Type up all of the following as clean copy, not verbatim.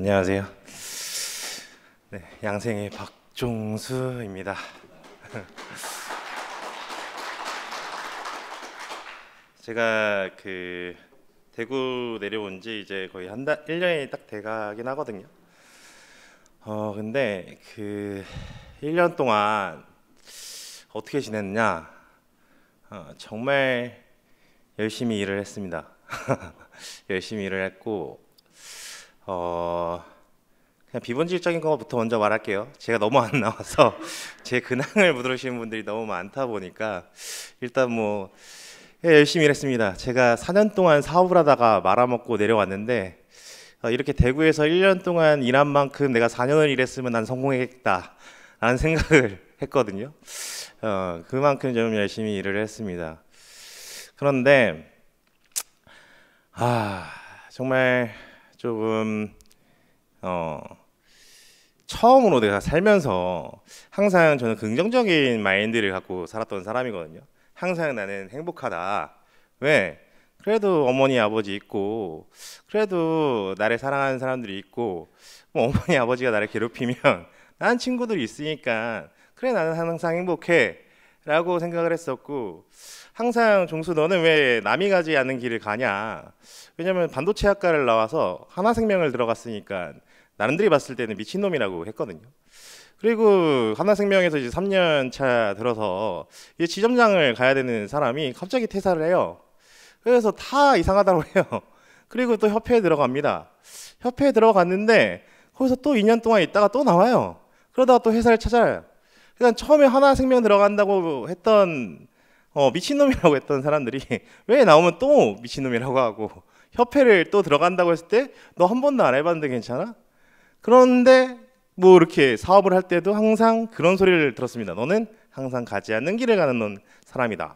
안녕하세요. 네, 양생의 박종수입니다. 제가 대구 내려온 지 이제 거의 1년이 딱 돼가긴 하거든요. 근데 1년 동안 어떻게 지냈냐? 정말 열심히 일을 했습니다. 열심히 일을 했고, 그냥 비본질적인 것부터 먼저 말할게요. 제가 너무 안 나와서 제 근황을 묻으시는 분들이 너무 많다 보니까 일단 열심히 일했습니다. 제가 4년 동안 사업을 하다가 말아먹고 내려왔는데, 이렇게 대구에서 1년 동안 일한 만큼 내가 4년을 일했으면 난 성공했다 라는 생각을 했거든요. 그만큼 좀 열심히 일을 했습니다. 그런데 정말 조금 처음으로 내가 살면서 항상 저는 긍정적인 마인드를 갖고 살았던 사람이거든요. 항상 나는 행복하다. 왜? 그래도 어머니 아버지 있고, 그래도 나를 사랑하는 사람들이 있고, 어머니 아버지가 나를 괴롭히면 나는 친구들이 있으니까 그래, 나는 항상 행복해 라고 생각을 했었고, 항상 종수 너는 왜 남이 가지 않는 길을 가냐? 왜냐면 반도체학과를 나와서 하나생명을 들어갔으니까 나름들이 봤을 때는 미친놈이라고 했거든요. 그리고 하나생명에서 이제 3년 차 들어서 이제 지점장을 가야 되는 사람이 갑자기 퇴사를 해요. 그래서 다 이상하다고 해요. 그리고 또 협회에 들어갑니다. 협회에 들어갔는데 거기서 또 2년 동안 있다가 또 나와요. 그러다가 또 회사를 찾아요. 그러니까 처음에 하나생명 들어간다고 했던 미친놈이라고 했던 사람들이 왜 나오면 또 미친놈이라고 하고, 협회를 또 들어간다고 했을 때 너 한 번도 안 해봤는데 괜찮아? 그런데 이렇게 사업을 할 때도 항상 그런 소리를 들었습니다. 너는 항상 가지 않는 길을 가는 넌 사람이다.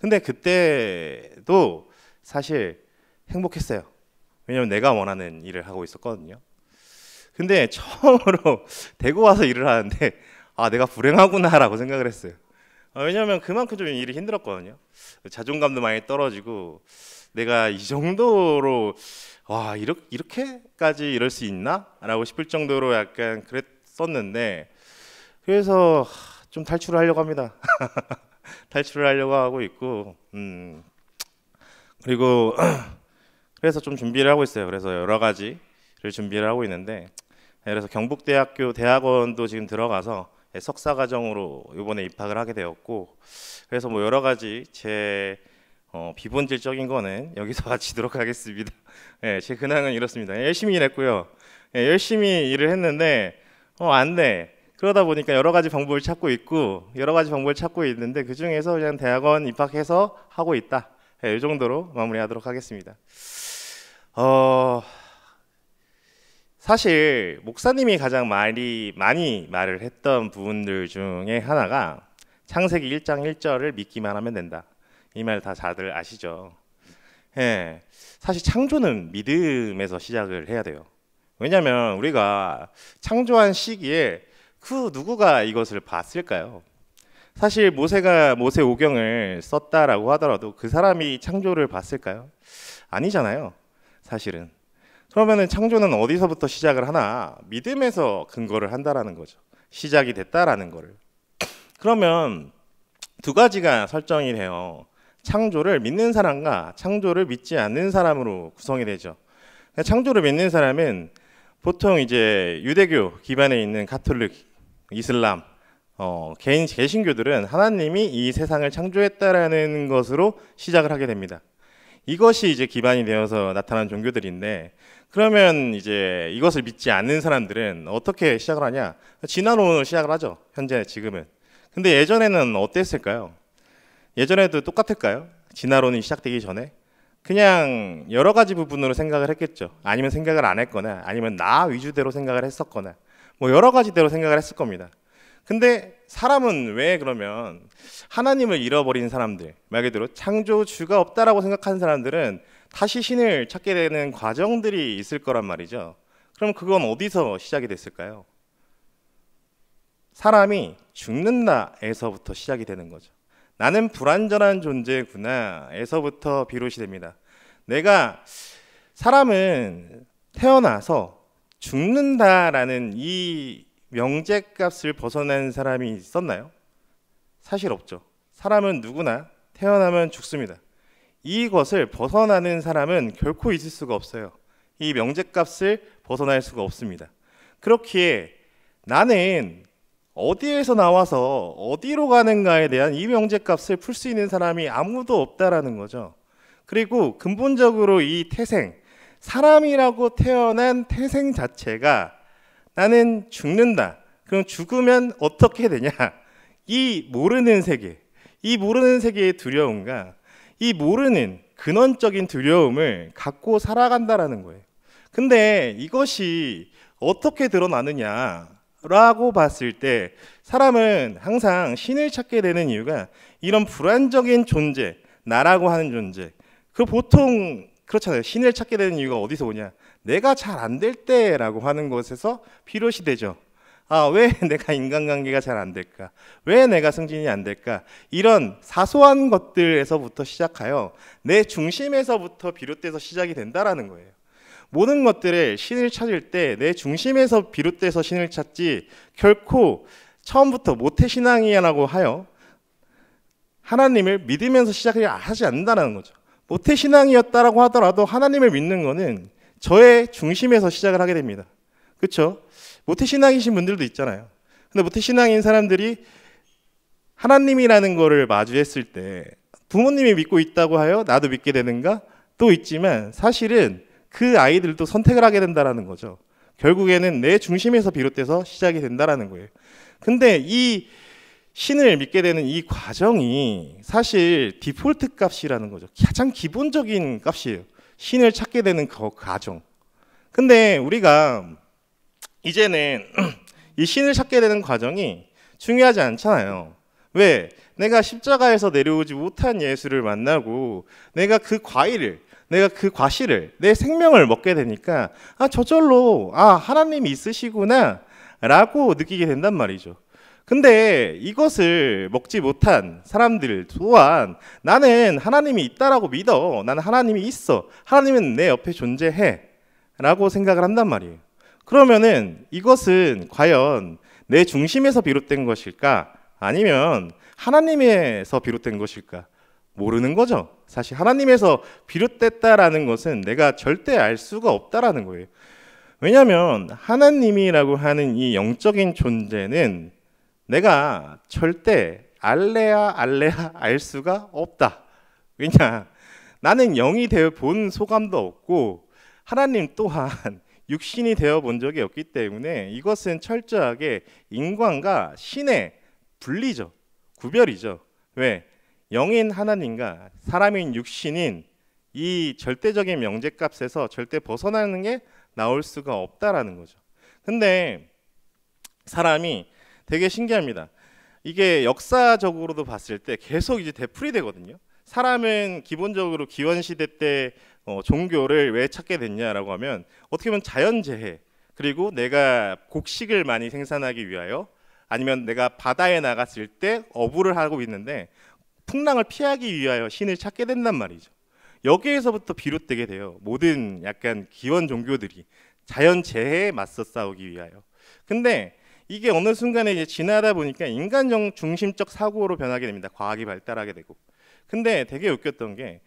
근데 그때도 사실 행복했어요. 왜냐면 내가 원하는 일을 하고 있었거든요. 근데 처음으로 대구 와서 일을 하는데 내가 불행하구나라고 생각을 했어요. 왜냐면 그만큼 좀 일이 힘들었거든요. 자존감도 많이 떨어지고, 내가 이 정도로 이렇게까지 이럴 수 있나? 라고 싶을 정도로 약간 그랬었는데, 그래서 좀 탈출을 하려고 합니다. 탈출을 하려고 하고 있고, 그리고 그래서 좀 준비를 하고 있어요. 그래서 여러 가지를 준비를 하고 있는데, 그래서 경북대학교 대학원도 지금 들어가서 석사 과정으로 이번에 입학을 하게 되었고, 그래서 여러 가지 제 비본질적인 거는 여기서 마치도록 하겠습니다. 제 근황은 이렇습니다. 열심히 일했고요. 열심히 일을 했는데 안 돼. 그러다 보니까 여러 가지 방법을 찾고 있고, 여러 가지 방법을 찾고 있는데 그 중에서 그냥 대학원 입학해서 하고 있다. 이 정도로 마무리하도록 하겠습니다. 사실 목사님이 가장 많이 말을 했던 부분들 중에 하나가 창세기 1장 1절을 믿기만 하면 된다. 이 말 다 다들 아시죠? 사실 창조는 믿음에서 시작을 해야 돼요. 왜냐하면 우리가 창조한 시기에 그 누구가 이것을 봤을까요? 사실 모세가 모세 오경을 썼다라고 하더라도 그 사람이 창조를 봤을까요? 아니잖아요, 사실은. 그러면은 창조는 어디서부터 시작을 하나? 믿음에서 근거를 한다라는 거죠. 시작이 됐다라는 거를. 그러면 두 가지가 설정이 돼요. 창조를 믿는 사람과 창조를 믿지 않는 사람으로 구성이 되죠. 창조를 믿는 사람은 보통 이제 유대교 기반에 있는 가톨릭, 이슬람, 개신교들은 하나님이 이 세상을 창조했다라는 것으로 시작을 하게 됩니다. 이것이 이제 기반이 되어서 나타난 종교들인데, 그러면 이제 이것을 믿지 않는 사람들은 어떻게 시작을 하냐? 진화론으로 시작을 하죠. 현재 지금은. 근데 예전에는 어땠을까요? 예전에도 똑같을까요? 진화론이 시작되기 전에 그냥 여러 가지 부분으로 생각을 했겠죠. 아니면 생각을 안 했거나, 아니면 나 위주대로 생각을 했었거나, 여러 가지대로 생각을 했을 겁니다. 근데 사람은 왜 그러면 하나님을 잃어버린 사람들, 말 그대로 창조주가 없다라고 생각하는 사람들은 다시 신을 찾게 되는 과정들이 있을 거란 말이죠. 그럼 그건 어디서 시작이 됐을까요? 사람이 죽는다에서부터 시작이 되는 거죠. 나는 불완전한 존재구나 에서부터 비롯이 됩니다. 사람은 태어나서 죽는다라는 이 명제값을 벗어난 사람이 있었나요? 사실 없죠. 사람은 누구나 태어나면 죽습니다. 이것을 벗어나는 사람은 결코 있을 수가 없어요. 이 명제값을 벗어날 수가 없습니다. 그렇기에 나는 어디에서 나와서 어디로 가는가에 대한 이 명제값을 풀 수 있는 사람이 아무도 없다라는 거죠. 그리고 근본적으로 이 태생, 사람이라고 태어난 태생 자체가 나는 죽는다. 그럼 죽으면 어떻게 되냐? 이 모르는 세계, 이 모르는 세계의 두려움과 이 모르는 근원적인 두려움을 갖고 살아간다라는 거예요. 근데 이것이 어떻게 드러나느냐라고 봤을 때 사람은 항상 신을 찾게 되는 이유가 이런 불안적인 존재, 나라고 하는 존재. 그 보통 그렇잖아요. 신을 찾게 되는 이유가 어디서 오냐? 내가 잘 안 될 때라고 하는 것에서 비롯이 되죠. 왜 내가 인간관계가 잘 안 될까? 왜 내가 승진이 안 될까? 이런 사소한 것들에서부터 시작하여 내 중심에서부터 비롯돼서 시작이 된다라는 거예요. 모든 것들을 신을 찾을 때 내 중심에서 비롯돼서 신을 찾지 결코 처음부터 모태신앙이라고 하여 하나님을 믿으면서 시작을 하지 않는다는 거죠. 모태신앙이었다라고 하더라도 하나님을 믿는 거는 저의 중심에서 시작을 하게 됩니다. 그렇죠? 모태신앙이신 분들도 있잖아요. 근데 모태신앙인 사람들이 하나님이라는 거를 마주했을 때 부모님이 믿고 있다고 하여 나도 믿게 되는가? 또 있지만 사실은 그 아이들도 선택을 하게 된다라는 거죠. 결국에는 내 중심에서 비롯돼서 시작이 된다라는 거예요. 근데 이 신을 믿게 되는 이 과정이 사실 디폴트 값이라는 거죠. 가장 기본적인 값이에요. 신을 찾게 되는 그 과정. 근데 우리가 이제는 이 신을 찾게 되는 과정이 중요하지 않잖아요. 왜? 내가 십자가에서 내려오지 못한 예수를 만나고 내가 그 과실을 내 생명을 먹게 되니까 저절로 하나님이 있으시구나 라고 느끼게 된단 말이죠. 근데 이것을 먹지 못한 사람들 또한 나는 하나님이 있다라고 믿어. 나는 하나님이 있어. 하나님은 내 옆에 존재해 라고 생각을 한단 말이에요. 그러면은 이것은 과연 내 중심에서 비롯된 것일까? 아니면 하나님에서 비롯된 것일까? 모르는 거죠. 사실 하나님에서 비롯됐다라는 것은 내가 절대 알 수가 없다라는 거예요. 왜냐하면 하나님이라고 하는 이 영적인 존재는 내가 절대 알래야 알 수가 없다. 왜냐? 나는 영이 되어 본 소감도 없고 하나님 또한 육신이 되어 본 적이 없기 때문에 이것은 철저하게 인간과 신의 분리죠. 구별이죠. 왜? 영인 하나님과 사람인 육신인 이 절대적인 명제값에서 절대 벗어나는 게 나올 수가 없다라는 거죠. 근데 사람이 되게 신기합니다. 이게 역사적으로도 봤을 때 계속 이제 되풀이 되거든요. 사람은 기본적으로 기원시대 때 종교를 왜 찾게 됐냐라고 하면 어떻게 보면 자연재해 그리고 내가 곡식을 많이 생산하기 위하여 아니면 내가 바다에 나갔을 때 어부를 하고 있는데 풍랑을 피하기 위하여 신을 찾게 된단 말이죠. 여기에서부터 비롯되게 돼요. 모든 약간 기원 종교들이 자연재해에 맞서 싸우기 위하여. 근데 이게 어느 순간에 이제 지나다 보니까 인간 중심적 사고로 변하게 됩니다. 과학이 발달하게 되고. 근데 되게 웃겼던 게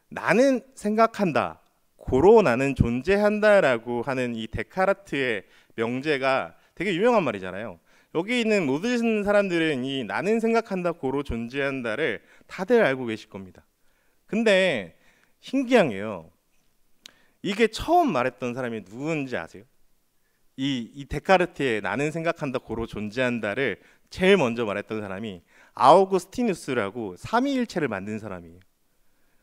나는 생각한다, 고로 나는 존재한다라고 하는 이 데카르트의 명제가 되게 유명한 말이잖아요. 여기 있는 모든 사람들은 이 나는 생각한다, 고로 존재한다를 다들 알고 계실 겁니다. 근데 신기한 게요. 이게 처음 말했던 사람이 누군지 아세요? 이 데카르트의 나는 생각한다 고로 존재한다를 제일 먼저 말했던 사람이 아우구스티누스라고 삼위일체를 만든 사람이에요.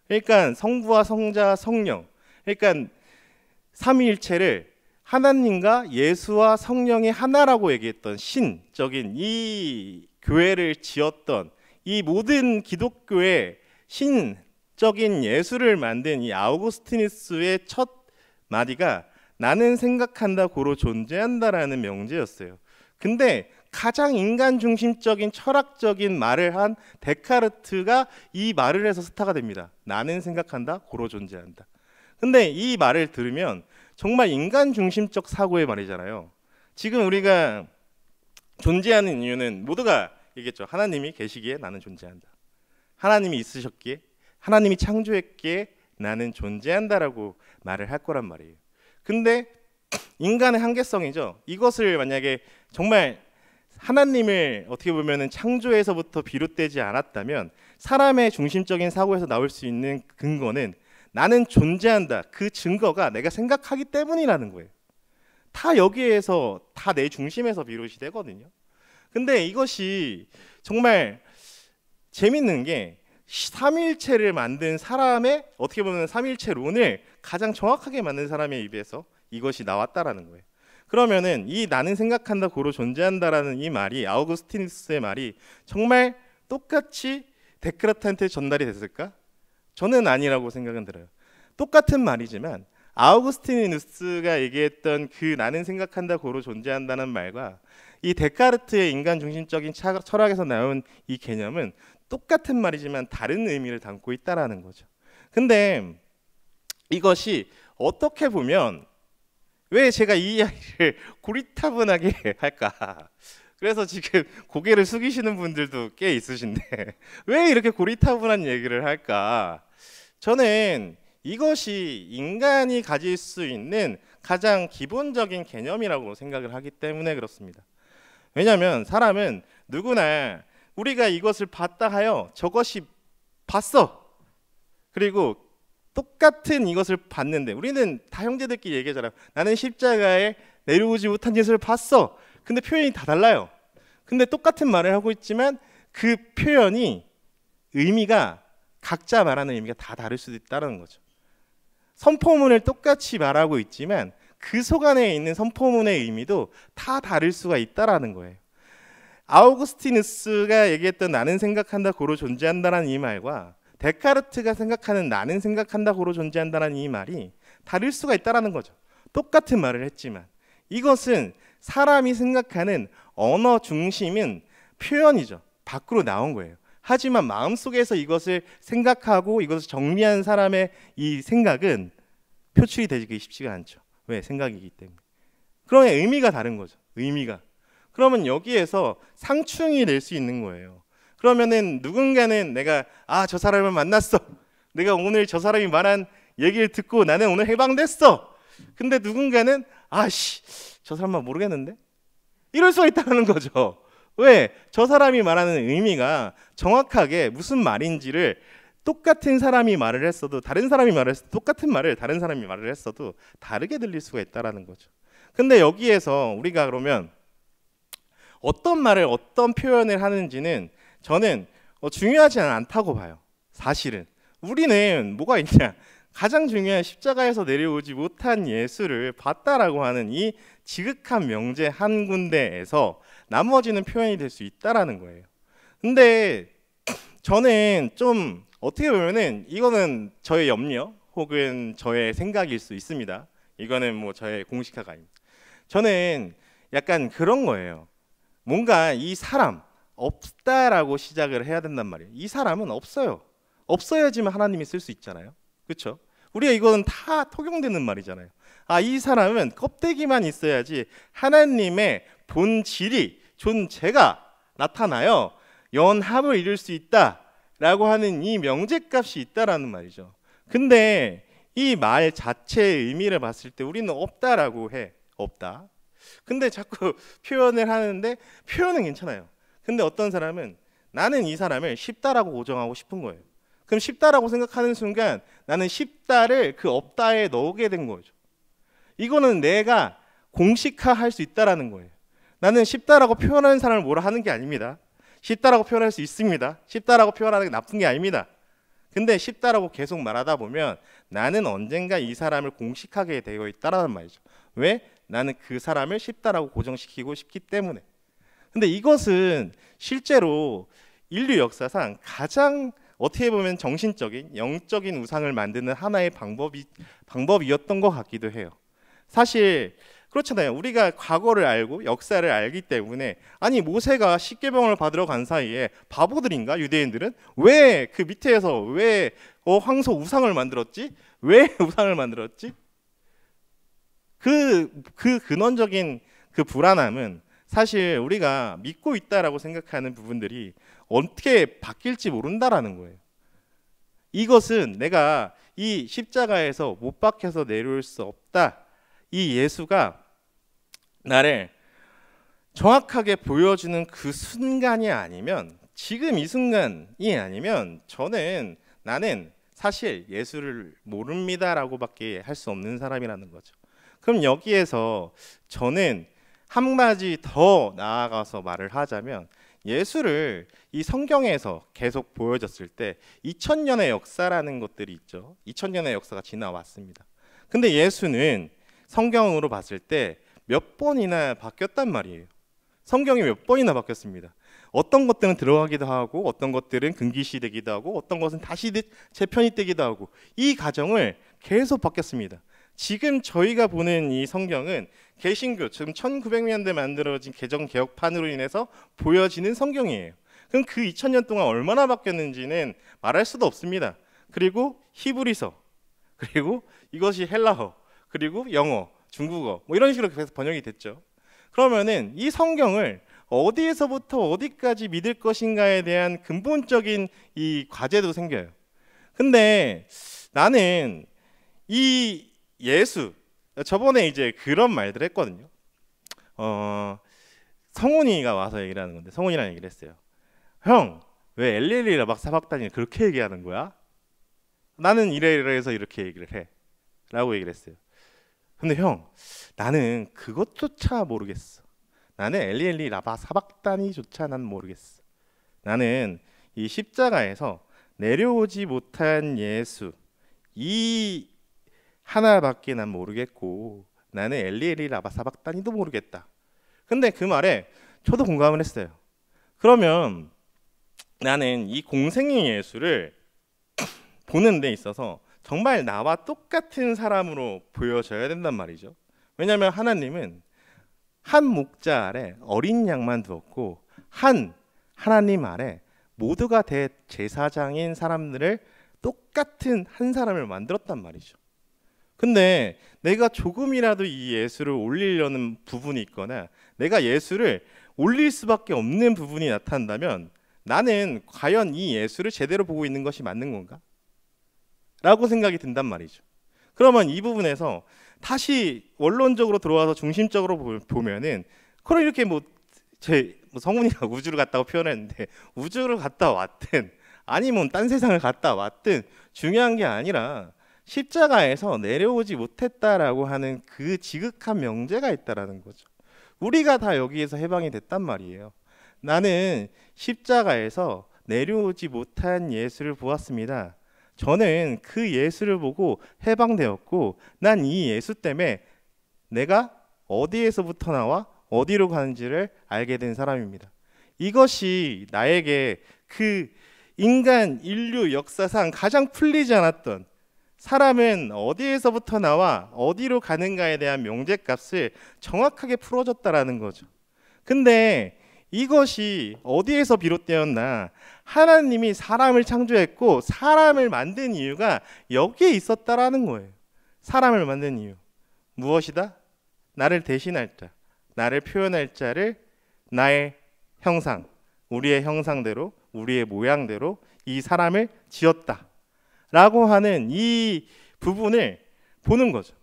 그러니까 성부와 성자, 성령, 그러니까 삼위일체를 하나님과 예수와 성령의 하나라고 얘기했던 신적인 이 교회를 지었던 이 모든 기독교의 신적인 예수를 만든 이 아우구스티누스의 첫 마디가 나는 생각한다 고로 존재한다라는 명제였어요. 근데 가장 인간 중심적인 철학적인 말을 한 데카르트가 이 말을 해서 스타가 됩니다. 나는 생각한다 고로 존재한다. 근데 이 말을 들으면 정말 인간 중심적 사고의 말이잖아요. 지금 우리가 존재하는 이유는 모두가 얘기했죠. 하나님이 계시기에 나는 존재한다. 하나님이 있으셨기에, 하나님이 창조했기에 나는 존재한다라고 말을 할 거란 말이에요. 근데 인간의 한계성이죠. 이것을 만약에 정말 하나님을 어떻게 보면은 창조에서부터 비롯되지 않았다면 사람의 중심적인 사고에서 나올 수 있는 근거는 나는 존재한다. 그 증거가 내가 생각하기 때문이라는 거예요. 다 여기에서 다 내 중심에서 비롯이 되거든요. 근데 이것이 정말 재밌는 게 삼위일체를 만든 사람의 어떻게 보면 삼위일체론을 가장 정확하게 만든 사람의 입에서 이것이 나왔다라는 거예요. 그러면은 이 나는 생각한다 고로 존재한다라는 이 말이 아우구스티누스의 말이 정말 똑같이 데카르트한테 전달이 됐을까? 저는 아니라고 생각은 들어요. 똑같은 말이지만 아우구스티누스가 얘기했던 그 나는 생각한다 고로 존재한다는 말과 이 데카르트의 인간 중심적인 철학에서 나온 이 개념은 똑같은 말이지만 다른 의미를 담고 있다라는 거죠. 근데 이것이 어떻게 보면 왜 제가 이 이야기를 고리타분하게 할까? 그래서 지금 고개를 숙이시는 분들도 꽤 있으신데 왜 이렇게 고리타분한 얘기를 할까? 저는 이것이 인간이 가질 수 있는 가장 기본적인 개념이라고 생각을 하기 때문에 그렇습니다. 왜냐하면 사람은 누구나 우리가 이것을 봤다 하여 저것이 봤어. 그리고 똑같은 이것을 봤는데 우리는 다 형제들끼리 얘기하잖아요. 나는 십자가에 내려오지 못한 예수를 봤어. 근데 표현이 다 달라요. 근데 똑같은 말을 하고 있지만 그 표현이 의미가 각자 말하는 의미가 다 다를 수도 있다는 거죠. 선포문을 똑같이 말하고 있지만 그 속 안에 있는 선포문의 의미도 다 다를 수가 있다라는 거예요. 아우구스티누스가 얘기했던 나는 생각한다 고로 존재한다라는 이 말과 데카르트가 생각하는 나는 생각한다 고로 존재한다는 이 말이 다를 수가 있다라는 거죠. 똑같은 말을 했지만 이것은 사람이 생각하는 언어 중심인 표현이죠. 밖으로 나온 거예요. 하지만 마음속에서 이것을 생각하고 이것을 정리한 사람의 이 생각은 표출이 되기 쉽지가 않죠. 왜? 생각이기 때문에. 그러면 의미가 다른 거죠. 의미가. 그러면 여기에서 상충이 될 수 있는 거예요. 그러면은 누군가는 내가 저 사람을 만났어. 내가 오늘 저 사람이 말한 얘기를 듣고 나는 오늘 해방됐어. 근데 누군가는 저 사람만 모르겠는데? 이럴 수가 있다는 거죠. 왜? 저 사람이 말하는 의미가 정확하게 무슨 말인지를 똑같은 사람이 말을 했어도 다른 사람이 말을 했어도 똑같은 말을 다른 사람이 말을 했어도 다르게 들릴 수가 있다는 거죠. 근데 여기에서 우리가 그러면 어떤 말을 어떤 표현을 하는지는 저는 중요하지 않다고 봐요. 사실은 우리는 뭐가 있냐, 가장 중요한 십자가에서 내려오지 못한 예수를 봤다라고 하는 이 지극한 명제 한 군데에서 나머지는 표현이 될 수 있다라는 거예요. 근데 저는 좀 어떻게 보면은 이거는 저의 염려 혹은 저의 생각일 수 있습니다. 이거는 뭐 저의 공식화가 아닙니다. 저는 약간 그런 거예요. 뭔가 이 사람 없다라고 시작을 해야 된단 말이에요. 이 사람은 없어요. 없어야지만 하나님이 쓸 수 있잖아요. 그렇죠? 우리가 이거는 다 통용되는 말이잖아요. 이 사람은 껍데기만 있어야지 하나님의 본질이 존재가 나타나요. 연합을 이룰 수 있다라고 하는 이 명제값이 있다라는 말이죠. 근데 이 말 자체의 의미를 봤을 때 우리는 없다라고 해. 없다. 근데 자꾸 표현을 하는데 표현은 괜찮아요. 근데 어떤 사람은 나는 이 사람을 쉽다라고 고정하고 싶은 거예요. 그럼 쉽다라고 생각하는 순간 나는 쉽다를 그 없다에 넣게 된 거죠. 이거는 내가 공식화할 수 있다라는 거예요. 나는 쉽다라고 표현하는 사람을 뭐라 하는 게 아닙니다. 쉽다라고 표현할 수 있습니다. 쉽다라고 표현하는 게 나쁜 게 아닙니다. 근데 쉽다라고 계속 말하다 보면 나는 언젠가 이 사람을 공식하게 되어 있다라는 말이죠. 왜? 나는 그 사람을 쉽다라고 고정시키고 싶기 때문에. 근데 이것은 실제로 인류 역사상 가장 어떻게 보면 정신적인 영적인 우상을 만드는 하나의 방법이었던 것 같기도 해요. 사실 그렇잖아요. 우리가 과거를 알고 역사를 알기 때문에 모세가 십계명을 받으러 간 사이에 바보들인가 유대인들은 왜 그 밑에서 왜 황소 우상을 만들었지? 왜 우상을 만들었지? 그 근원적인 그 불안함은 사실 우리가 믿고 있다라고 생각하는 부분들이 어떻게 바뀔지 모른다라는 거예요. 이것은 내가 이 십자가에서 못 박혀서 내려올 수 없다. 이 예수가 나를 정확하게 보여주는 그 순간이 아니면, 지금 이 순간이 아니면 나는 사실 예수를 모릅니다라고밖에 할 수 없는 사람이라는 거죠. 그럼 여기에서 저는 한 가지 더 나아가서 말을 하자면, 예수를 이 성경에서 계속 보여줬을 때 2000년의 역사라는 것들이 있죠. 2000년의 역사가 지나왔습니다. 근데 예수는 성경으로 봤을 때 몇 번이나 바뀌었단 말이에요. 성경이 몇 번이나 바뀌었습니다. 어떤 것들은 들어가기도 하고, 어떤 것들은 금기시되기도 하고, 어떤 것은 다시 재편이 되기도 하고, 이 과정을 계속 바뀌었습니다. 지금 저희가 보는 이 성경은 개신교, 지금 1900년대 만들어진 개정개혁판으로 인해서 보여지는 성경이에요. 그럼 그 2000년 동안 얼마나 바뀌었는지는 말할 수도 없습니다. 그리고 히브리서, 그리고 이것이 헬라어, 그리고 영어, 중국어, 뭐 이런 식으로 계속 번역이 됐죠. 그러면은 이 성경을 어디에서부터 어디까지 믿을 것인가에 대한 근본적인 이 과제도 생겨요. 근데 나는 이 예수, 저번에 이제 그런 말들 했거든요. 성훈이가 와서 얘기를 하는 건데, 성훈이랑 얘기를 했어요. 형, 왜 엘리엘리 라박 사박단이 그렇게 얘기하는 거야? 나는 이래서 이렇게 얘기를 해 라고 얘기를 했어요. 근데 형, 나는 그것조차 모르겠어. 나는 엘리엘리 라박 사박단이조차 난 모르겠어. 나는 이 십자가에서 내려오지 못한 예수, 이 하나밖에 난 모르겠고, 나는 엘리엘리 라바 사박단이도 모르겠다. 근데 그 말에 저도 공감을 했어요. 그러면 나는 이 공생의 예수를 보는 데 있어서 정말 나와 똑같은 사람으로 보여져야 된단 말이죠. 왜냐하면 하나님은 한 목자 아래 어린 양만 두었고, 하나님 아래 모두가 대제사장인 사람들을 똑같은 한 사람을 만들었단 말이죠. 근데 내가 조금이라도 이 예수를 올리려는 부분이 있거나, 내가 예수를 올릴 수밖에 없는 부분이 나타난다면, 나는 과연 이 예수를 제대로 보고 있는 것이 맞는 건가? 라고 생각이 든단 말이죠. 그러면 이 부분에서 다시 원론적으로 들어와서 중심적으로 보면은, 그럼 이렇게 성훈이가 우주를 갔다고 표현했는데, 우주를 갔다 왔든 아니면 딴 세상을 갔다 왔든 중요한 게 아니라 십자가에서 내려오지 못했다라고 하는 그 지극한 명제가 있다라는 거죠. 우리가 다 여기에서 해방이 됐단 말이에요. 나는 십자가에서 내려오지 못한 예수를 보았습니다. 저는 그 예수를 보고 해방되었고, 난 이 예수 때문에 내가 어디에서부터 나와 어디로 가는지를 알게 된 사람입니다. 이것이 나에게 그 인간 인류 역사상 가장 풀리지 않았던, 사람은 어디에서부터 나와 어디로 가는가에 대한 명제값을 정확하게 풀어줬다라는 거죠. 근데 이것이 어디에서 비롯되었나? 하나님이 사람을 창조했고 사람을 만든 이유가 여기에 있었다라는 거예요. 사람을 만든 이유 무엇이다? 나를 대신할 자, 나를 표현할 자를 나의 형상, 우리의 형상대로, 우리의 모양대로 이 사람을 지었다 라고 하는 이 부분을 보는 거죠.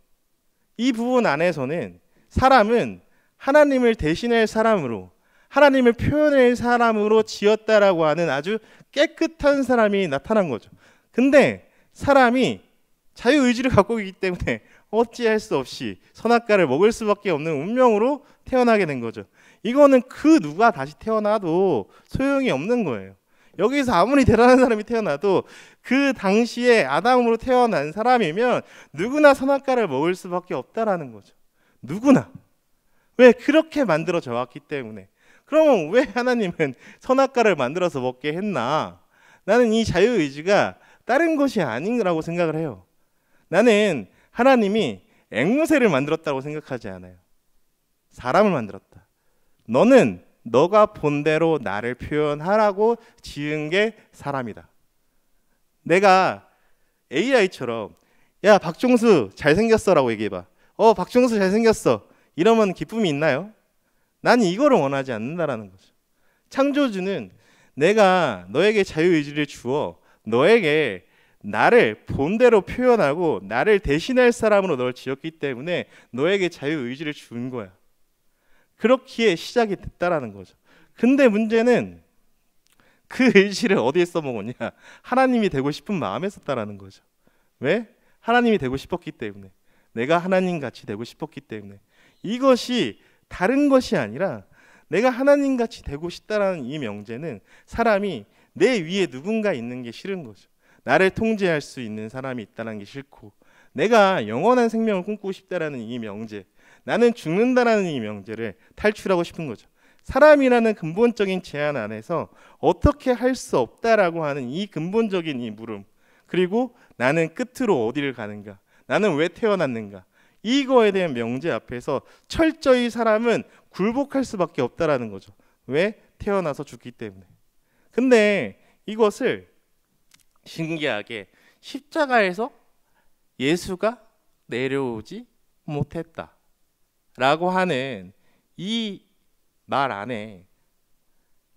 이 부분 안에서는 사람은 하나님을 대신할 사람으로, 하나님을 표현할 사람으로 지었다라고 하는 아주 깨끗한 사람이 나타난 거죠. 근데 사람이 자유의지를 갖고 있기 때문에 어찌할 수 없이 선악과를 먹을 수밖에 없는 운명으로 태어나게 된 거죠. 이거는 그 누가 다시 태어나도 소용이 없는 거예요. 여기서 아무리 대단한 사람이 태어나도 그 당시에 아담으로 태어난 사람이면 누구나 선악과를 먹을 수밖에 없다라는 거죠. 누구나. 왜? 그렇게 만들어져 왔기 때문에. 그러면 왜 하나님은 선악과를 만들어서 먹게 했나? 나는 이 자유의지가 다른 것이 아닌라고 생각을 해요. 나는 하나님이 앵무새를 만들었다고 생각하지 않아요. 사람을 만들었다. 너는 너가 본 대로 나를 표현하라고 지은 게 사람이다. 내가 AI처럼 야 박종수 잘생겼어 라고 얘기해봐. 박종수 잘생겼어. 이러면 기쁨이 있나요? 난 이거를 원하지 않는다라는 거죠. 창조주는 내가 너에게 자유의지를 주어 너에게 나를 본대로 표현하고 나를 대신할 사람으로 널 지었기 때문에 너에게 자유의지를 준 거야. 그렇기에 시작이 됐다라는 거죠. 근데 문제는 그 의지를 어디에 써먹었냐? 하나님이 되고 싶은 마음에 썼다라는 거죠. 왜? 하나님이 되고 싶었기 때문에. 내가 하나님 같이 되고 싶었기 때문에. 이것이 다른 것이 아니라 내가 하나님 같이 되고 싶다라는 이 명제는 사람이 내 위에 누군가 있는 게 싫은 거죠. 나를 통제할 수 있는 사람이 있다는 게 싫고, 내가 영원한 생명을 꿈꾸고 싶다라는 이 명제, 나는 죽는다라는 이 명제를 탈출하고 싶은 거죠. 사람이라는 근본적인 제한 안에서 어떻게 할 수 없다라고 하는 이 근본적인 이 물음, 그리고 나는 끝으로 어디를 가는가, 나는 왜 태어났는가, 이거에 대한 명제 앞에서 철저히 사람은 굴복할 수밖에 없다라는 거죠. 왜? 태어나서 죽기 때문에. 근데 이것을 신기하게 십자가에서 예수가 내려오지 못했다라고 하는 이 말 안에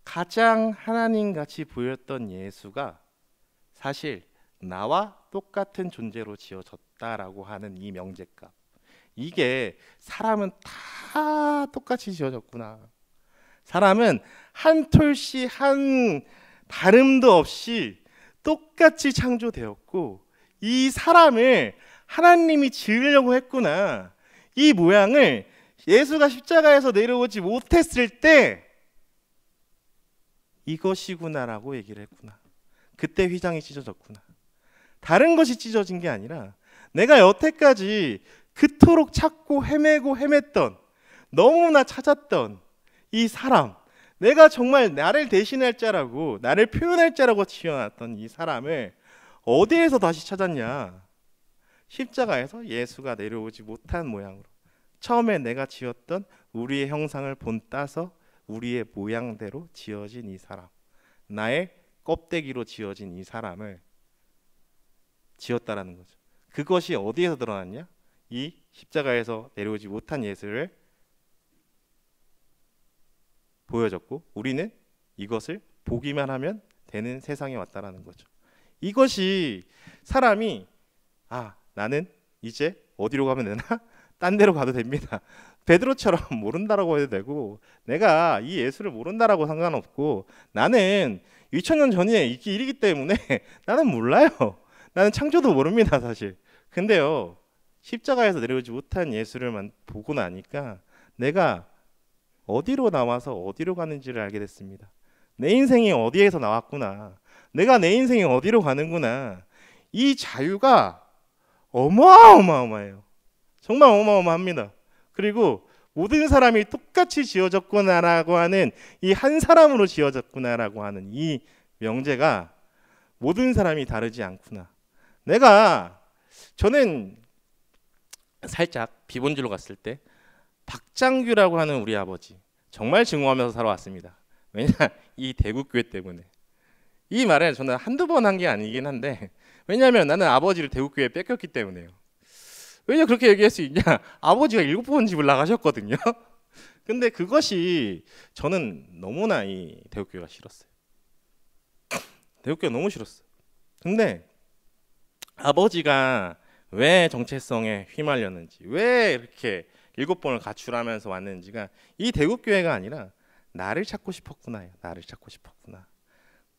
가장 하나님같이 보였던 예수가 사실 나와 똑같은 존재로 지어졌다라고 하는 이 명제값, 이게 사람은 다 똑같이 지어졌구나. 사람은 한 톨씩 한 다름도 없이 똑같이 창조되었고, 이 사람을 하나님이 지으려고 했구나. 이 모양을 예수가 십자가에서 내려오지 못했을 때 이것이구나라고 얘기를 했구나. 그때 휘장이 찢어졌구나. 다른 것이 찢어진 게 아니라 내가 여태까지 그토록 찾고 헤매고 헤맸던, 너무나 찾았던 이 사람, 내가 정말 나를 대신할 자라고, 나를 표현할 자라고 지어놨던 이 사람을 어디에서 다시 찾았냐? 십자가에서 예수가 내려오지 못한 모양으로, 처음에 내가 지었던 우리의 형상을 본따서 우리의 모양대로 지어진 이 사람, 나의 껍데기로 지어진 이 사람을 지었다라는 거죠. 그것이 어디에서 드러났냐? 이 십자가에서 내려오지 못한 예수를 보여줬고, 우리는 이것을 보기만 하면 되는 세상에 왔다라는 거죠. 이것이 사람이 나는 이제 어디로 가면 되나? 딴 데로 가도 됩니다. 베드로처럼 모른다라고 해도 되고, 내가 이 예수를 모른다라고 상관없고, 나는 2000년 전에 이 일이기 때문에 나는 몰라요. 나는 창조도 모릅니다, 사실. 근데요, 십자가에서 내려오지 못한 예수를 보고 나니까 내가 어디로 나와서 어디로 가는지를 알게 됐습니다. 내 인생이 어디에서 나왔구나, 내가 내 인생이 어디로 가는구나. 이 자유가 어마어마해요. 정말 어마어마합니다. 그리고 모든 사람이 똑같이 지어졌구나라고 하는, 이 한 사람으로 지어졌구나라고 하는 이 명제가 모든 사람이 다르지 않구나. 저는 살짝 비본질로 갔을 때 박장규라고 하는 우리 아버지 정말 증오하면서 살아왔습니다. 왜냐? 이 대구교회 때문에. 이 말은 저는 한두 번 한 게 아니긴 한데, 왜냐하면 나는 아버지를 대구교회에 뺏겼기 때문에요. 왜냐 그렇게 얘기할 수 있냐? 아버지가 7번 집을 나가셨거든요. 근데 그것이 저는 너무나 이 대구교회가 싫었어요. 대구교회가 너무 싫었어요. 근데 아버지가 왜 정체성에 휘말렸는지, 왜 이렇게 7번을 가출하면서 왔는지가 이 대구교회가 아니라 나를 찾고 싶었구나. 나를 찾고 싶었구나.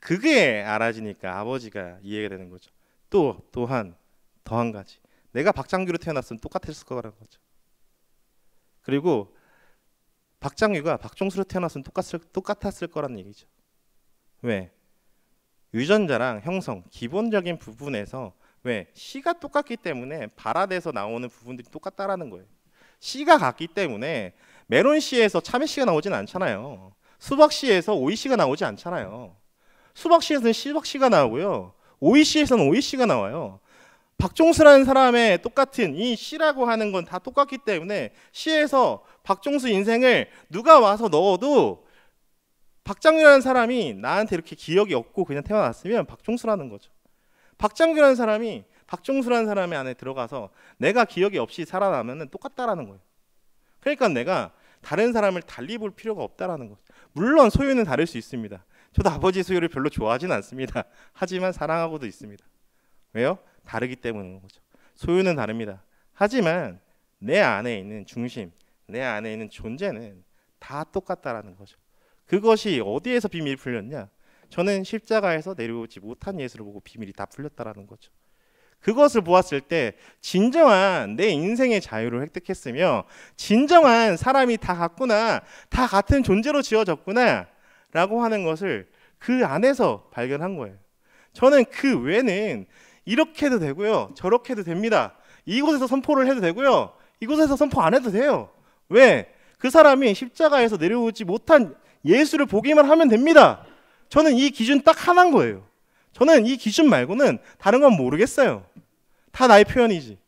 그게 알아지니까 아버지가 이해가 되는 거죠. 또한 더 한 가지, 내가 박장규로 태어났으면 똑같았을 거라는 거죠. 그리고 박장규가 박종수로 태어났으면 똑같았을 거라는 얘기죠. 왜? 유전자랑 형성, 기본적인 부분에서 왜? 씨가 똑같기 때문에 발화돼서 나오는 부분들이 똑같다라는 거예요. 씨가 같기 때문에 메론 씨에서 참외 씨가 나오진 않잖아요. 수박 씨에서 오이 씨가 나오지 않잖아요. 수박 씨에서는 씨박 씨가 나오고요, 오이 씨에서는 오이 씨가 나와요. 박종수라는 사람의 똑같은 이 씨라고 하는 건 다 똑같기 때문에 씨에서 박종수 인생을 누가 와서 넣어도 박장규라는 사람이 나한테 이렇게 기억이 없고 그냥 태어났으면 박종수라는 거죠. 박장규라는 사람이 박종수라는 사람의 안에 들어가서 내가 기억이 없이 살아나면 똑같다라는 거예요. 그러니까 내가 다른 사람을 달리 볼 필요가 없다라는 거죠. 물론 소유는 다를 수 있습니다. 저도 아버지 소유를 별로 좋아하진 않습니다. 하지만 사랑하고도 있습니다. 왜요? 다르기 때문인 거죠. 소유는 다릅니다. 하지만 내 안에 있는 중심, 내 안에 있는 존재는 다 똑같다라는 거죠. 그것이 어디에서 비밀이 풀렸냐? 저는 십자가에서 내려오지 못한 예수를 보고 비밀이 다 풀렸다라는 거죠. 그것을 보았을 때 진정한 내 인생의 자유를 획득했으며 진정한 사람이 다 같구나, 다 같은 존재로 지어졌구나 라고 하는 것을 그 안에서 발견한 거예요. 저는 그 외에는 이렇게 해도 되고요, 저렇게 해도 됩니다. 이곳에서 선포를 해도 되고요, 이곳에서 선포 안 해도 돼요. 왜? 그 사람이 십자가에서 내려오지 못한 예수를 보기만 하면 됩니다. 저는 이 기준 딱 하나인 거예요. 저는 이 기준 말고는 다른 건 모르겠어요. 다 나의 표현이지.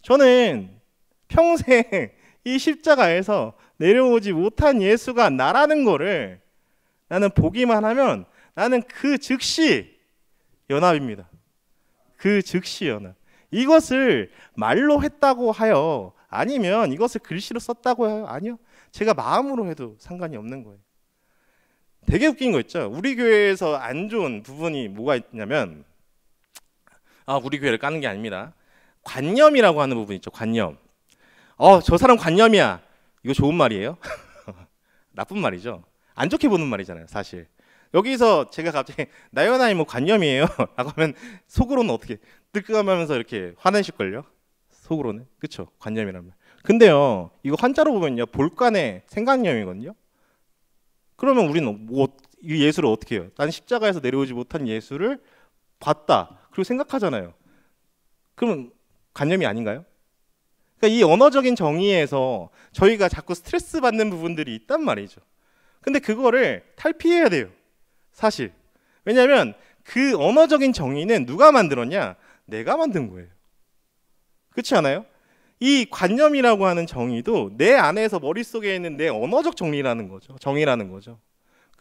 저는 평생 이 십자가에서 내려오지 못한 예수가 나라는 거를 나는 보기만 하면 나는 그 즉시 연합입니다. 그 즉시 연합. 이것을 말로 했다고 하여, 아니면 이것을 글씨로 썼다고 해요, 아니요. 제가 마음으로 해도 상관이 없는 거예요. 되게 웃긴 거 있죠. 우리 교회에서 안 좋은 부분이 뭐가 있냐면, 우리 교회를 까는 게 아닙니다. 관념이라고 하는 부분 있죠. 관념. 저 사람 관념이야. 이거 좋은 말이에요? 나쁜 말이죠. 안 좋게 보는 말이잖아요, 사실. 여기서 제가 갑자기 나연아이 뭐 관념이에요? 라고 하면 속으로는 어떻게 뜨끔하면서 이렇게 화내실걸요? 속으로는. 그쵸? 관념이란 말. 근데요, 이거 한자로 보면요, 볼간의 생각념이거든요. 그러면 우리는 이 예수를 어떻게 해요? 난 십자가에서 내려오지 못한 예수를 봤다. 그리고 생각하잖아요. 그러면 관념이 아닌가요? 그러니까 이 언어적인 정의에서 저희가 자꾸 스트레스 받는 부분들이 있단 말이죠. 근데 그거를 탈피해야 돼요, 사실. 왜냐하면 그 언어적인 정의는 누가 만들었냐? 내가 만든 거예요. 그렇지 않아요? 이 관념이라고 하는 정의도 내 안에서 머릿속에 있는 내 언어적 정의라는 거죠.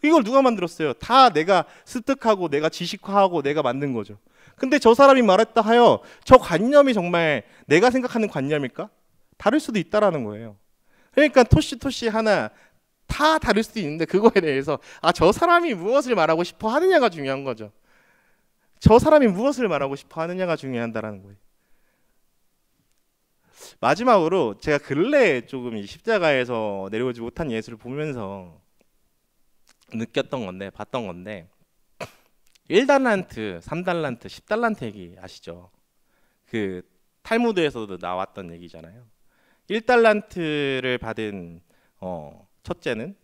이걸 누가 만들었어요? 다 내가 습득하고 내가 지식화하고 내가 만든 거죠. 근데 저 사람이 말했다 하여 저 관념이 정말 내가 생각하는 관념일까? 다를 수도 있다라는 거예요. 그러니까 토시 하나 다 다를 수도 있는데, 그거에 대해서 저 사람이 무엇을 말하고 싶어 하느냐가 중요한 거죠. 저 사람이 무엇을 말하고 싶어 하느냐가 중요한다라는 거예요. 마지막으로 제가 근래에 조금 이 십자가에서 내려오지 못한 예수를 보면서 느꼈던 건데, 봤던 건데, 1달란트, 3달란트, 10달란트 얘기 아시죠? 그 탈무드에서도 나왔던 얘기잖아요. 1달란트를 받은 첫째는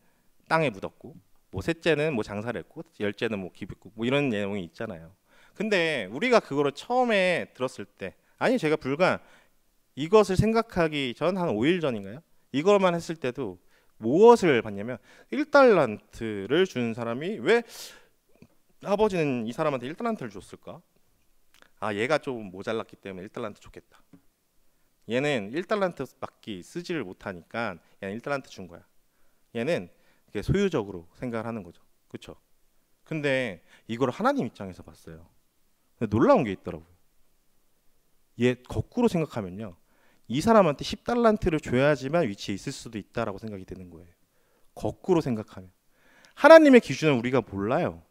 땅에 묻었고, 뭐 셋째는 뭐 장사를 했고, 열째는 뭐 기부했고, 뭐 이런 내용이 있잖아요. 근데 우리가 그거를 처음에 들었을 때, 아니 제가 불과 이것을 생각하기 전 한 5일 전인가요? 이것만 했을 때도 무엇을 봤냐면, 1달란트를 준 사람이 왜 아버지는 이 사람한테 1달란트를 줬을까? 얘가 좀 모자랐기 때문에 1달란트 줬겠다. 얘는 1달란트 밖에 쓰지를 못하니까 얘는 1달란트 준 거야. 얘는 소유적으로 생각을 하는 거죠. 그렇죠? 근데 이걸 하나님 입장에서 봤어요. 근데 놀라운 게 있더라고요. 얘 거꾸로 생각하면요, 이 사람한테 10달란트를 줘야지만 위치에 있을 수도 있다라고 생각이 드는 거예요. 거꾸로 생각하면. 하나님의 기준은 우리가 몰라요.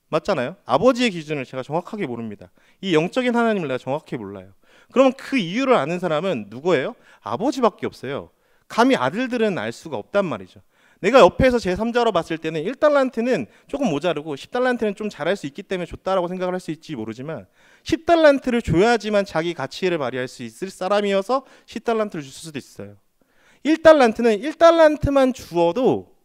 맞잖아요? 아버지의 기준을 제가 정확하게 모릅니다. 이 영적인 하나님을 내가 정확히 몰라요. 그러면 그 이유를 아는 사람은 누구예요? 아버지밖에 없어요. 감히 아들들은 알 수가 없단 말이죠. 내가 옆에서 제3자로 봤을 때는 1달란트는 조금 모자르고 10달란트는 좀 잘할 수 있기 때문에 줬다라고 생각을 할 수 있지 모르지만, 10달란트를 줘야지만 자기 가치를 발휘할 수 있을 사람이어서 10달란트를 줄 수도 있어요. 1달란트는 1달란트만 주어도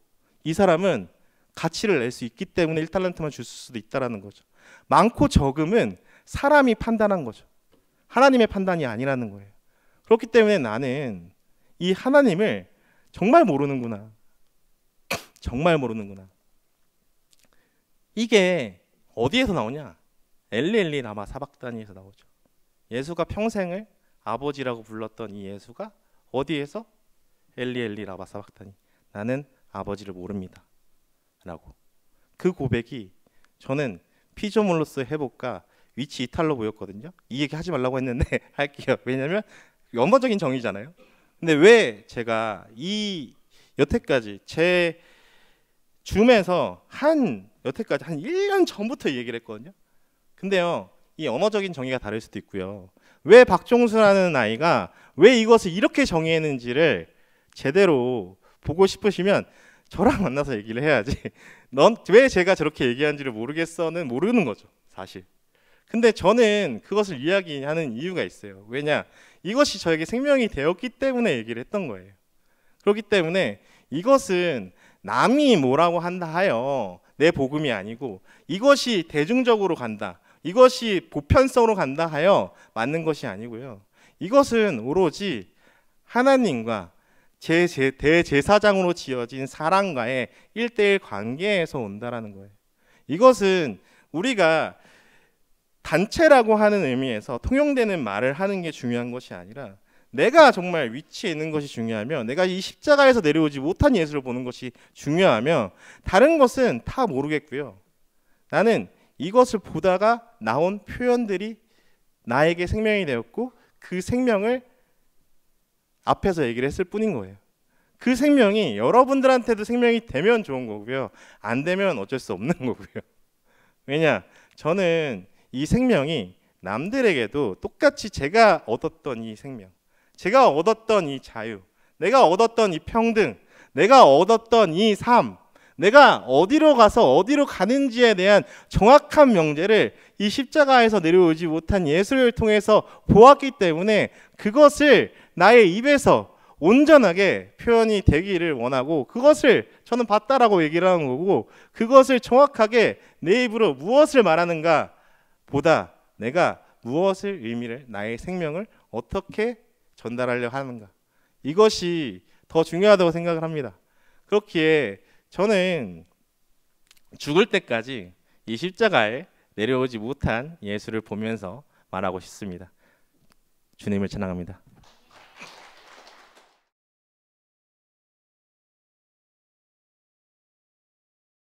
이 사람은 가치를 낼 수 있기 때문에 1달란트만 줄 수도 있다라는 거죠. 많고 적음은 사람이 판단한 거죠. 하나님의 판단이 아니라는 거예요. 그렇기 때문에 나는 이 하나님을 정말 모르는구나. 정말 모르는구나. 이게 어디에서 나오냐? 엘리 라마 사박다니에서 나오죠. 예수가 평생을 아버지라고 불렀던 이 예수가 어디에서? 엘리 라마 사박다니, 나는 아버지를 모릅니다 라고. 그 고백이 저는 피조물로서의 회복과 위치 이탈로 보였거든요. 이 얘기 하지 말라고 했는데 할게요. 왜냐면 영어적인 정의잖아요. 근데 왜 제가 이 여태까지 제 줌에서 여태까지 한 1년 전부터 이 얘기를 했거든요. 근데요, 이 언어적인 정의가 다를 수도 있고요. 왜 박종수라는 아이가 왜 이것을 이렇게 정의했는지를 제대로 보고 싶으시면 저랑 만나서 얘기를 해야지. 넌 왜 제가 저렇게 얘기한지를 모르겠어는 모르는 거죠, 사실. 근데 저는 그것을 이야기하는 이유가 있어요. 왜냐? 이것이 저에게 생명이 되었기 때문에 얘기를 했던 거예요. 그렇기 때문에 이것은 남이 뭐라고 한다 하여 내 복음이 아니고 이것이 대중적으로 간다, 이것이 보편성으로 간다 하여 맞는 것이 아니고요. 이것은 오로지 하나님과 대제사장으로 지어진 사람과의 1:1 관계에서 온다라는 거예요. 이것은 우리가 단체라고 하는 의미에서 통용되는 말을 하는 게 중요한 것이 아니라 내가 정말 위치에 있는 것이 중요하며 내가 이 십자가에서 내려오지 못한 예수를 보는 것이 중요하며 다른 것은 다 모르겠고요. 나는 이것을 보다가 나온 표현들이 나에게 생명이 되었고 그 생명을 앞에서 얘기를 했을 뿐인 거예요. 그 생명이 여러분들한테도 생명이 되면 좋은 거고요. 안 되면 어쩔 수 없는 거고요. 왜냐? 저는 이 생명이 남들에게도 똑같이 제가 얻었던 이 생명, 제가 얻었던 이 자유, 내가 얻었던 이 평등, 내가 얻었던 이 삶, 내가 어디로 가서 어디로 가는지에 대한 정확한 명제를 이 십자가에서 내려오지 못한 예수를 통해서 보았기 때문에 그것을 나의 입에서 온전하게 표현이 되기를 원하고 그것을 저는 봤다라고 얘기를 하는 거고 그것을 정확하게 내 입으로 무엇을 말하는가 보다 내가 무엇을 의미를 나의 생명을 어떻게 전달하려 하는가 이것이 더 중요하다고 생각을 합니다. 그렇기에 저는 죽을 때까지 이 십자가에 내려오지 못한 예수를 보면서 말하고 싶습니다. 주님을 찬양합니다.